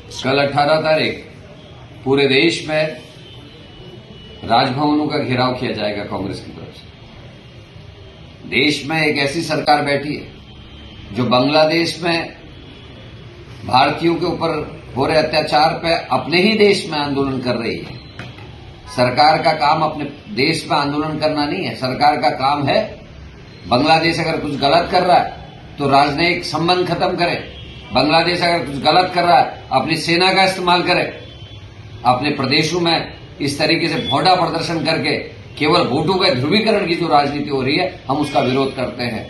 कल 18 तारीख पूरे देश में राजभवनों का घेराव किया जाएगा कांग्रेस की तरफ से। देश में एक ऐसी सरकार बैठी है जो बांग्लादेश में भारतीयों के ऊपर हो रहे अत्याचार पे अपने ही देश में आंदोलन कर रही है। सरकार का काम अपने देश में आंदोलन करना नहीं है। सरकार का काम है बांग्लादेश अगर कुछ गलत कर रहा है तो राजनयिक संबंध खत्म करे। बांग्लादेश अगर कुछ गलत कर रहा है अपनी सेना का इस्तेमाल करे। अपने प्रदेशों में इस तरीके से भोंडा प्रदर्शन करके केवल वोटों का ध्रुवीकरण की जो राजनीति हो रही है, हम उसका विरोध करते हैं।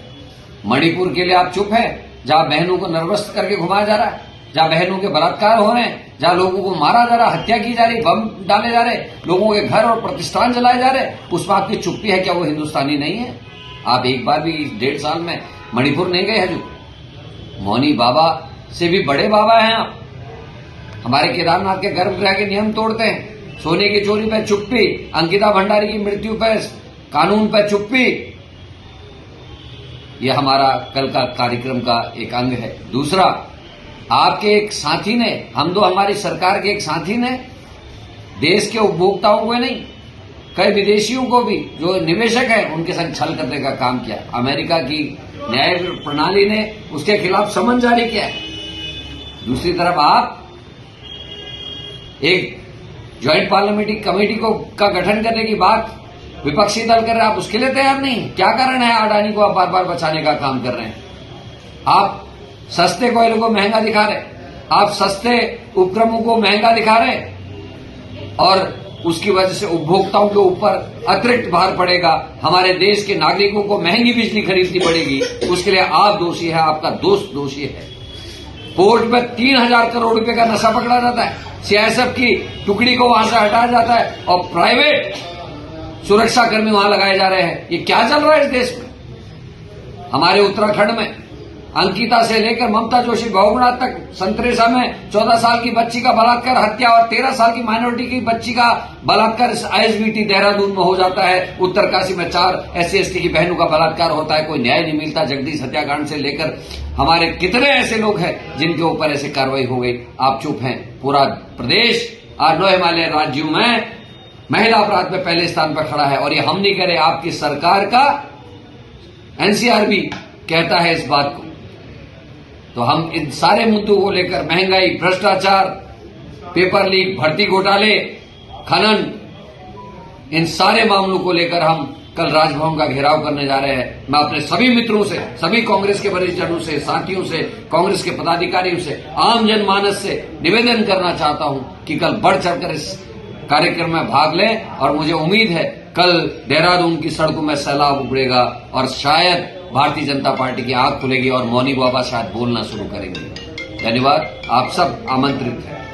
मणिपुर के लिए आप चुप हैं, जहां बहनों को निर्वस्त्र करके घुमाया जा रहा है, जहां बहनों के बलात्कार हो रहे हैं, जहां लोगों को मारा जा रहा, हत्या की जा रही, बम डाले जा रहे, लोगों के घर और प्रतिष्ठान जलाए जा रहे, उस पर आपकी चुप्पी है? क्या वो हिंदुस्तानी नहीं है? आप एक बार भी 1.5 साल में मणिपुर नहीं गए हजू? मौनी बाबा से भी बड़े बाबा हैं आप। हमारे केदारनाथ के गर्भगृह के नियम तोड़ते हैं। सोने की चोरी पे चुप्पी, अंकिता भंडारी की मृत्यु पे कानून पे चुप्पी। यह हमारा कल का कार्यक्रम का एक अंग है। दूसरा, आपके एक साथी ने, हम दो हमारी सरकार के एक साथी ने देश के उपभोक्ताओं को नहीं, कई विदेशियों को भी जो निवेशक हैं उनके संग छल करने का काम किया। अमेरिका की न्याय प्रणाली ने उसके खिलाफ समन जारी किया है। दूसरी तरफ आप एक ज्वाइंट पार्लियामेंट्री कमेटी का गठन करने की बात विपक्षी दल कर रहे हैं, आप उसके लिए तैयार नहीं। क्या कारण है अडानी को आप बार बार बचाने का काम कर रहे हैं? आप सस्ते कोयले को महंगा दिखा रहे, आप सस्ते उपक्रमों को महंगा दिखा रहे और उसकी वजह से उपभोक्ताओं के ऊपर अतिरिक्त भार पड़ेगा। हमारे देश के नागरिकों को महंगी बिजली खरीदनी पड़ेगी। उसके लिए आप दोषी है, आपका दोस्त दोषी है। पोर्ट में 3000 करोड़ रुपए का नशा पकड़ा जाता है, सीआईएसएफ की टुकड़ी को वहां से हटाया जाता है और प्राइवेट सुरक्षाकर्मी वहां लगाए जा रहे हैं। ये क्या चल रहा है इस देश में? हमारे उत्तराखंड में अंकिता से लेकर ममता जोशी बहुगुणा तक संतरेसा में 14 साल की बच्ची का बलात्कार, हत्या और 13 साल की माइनॉरिटी की बच्ची का बलात्कार आईएसबीटी देहरादून में हो जाता है। उत्तरकाशी में 4 SC/ST की बहनों का बलात्कार होता है, कोई न्याय नहीं मिलता। जगदीश हत्याकांड से लेकर हमारे कितने ऐसे लोग हैं जिनके ऊपर ऐसी कार्रवाई हो गई, आप चुप हैं। पूरा प्रदेश 8-9 हिमालय राज्यों में महिला अपराध में पहले स्थान पर खड़ा है और ये हम नहीं कह रहे, आपकी सरकार का NCR भी कहता है इस बात को। तो हम इन सारे मुद्दों को लेकर, महंगाई, भ्रष्टाचार, पेपर लीक, भर्ती घोटाले, खनन, इन सारे मामलों को लेकर हम कल राजभवन का घेराव करने जा रहे हैं। मैं अपने सभी मित्रों से, सभी कांग्रेस के वरिष्ठ जनों से, साथियों से, कांग्रेस के पदाधिकारियों से, आम जनमानस से निवेदन करना चाहता हूं कि कल बढ़ चढ़कर इस कार्यक्रम में भाग लें और मुझे उम्मीद है कल देहरादून की सड़कों में सैलाब उमड़ेगा और शायद भारतीय जनता पार्टी की आंख खुलेगी और मौनी बाबा शायद बोलना शुरू करेंगे। धन्यवाद। आप सब आमंत्रित हैं।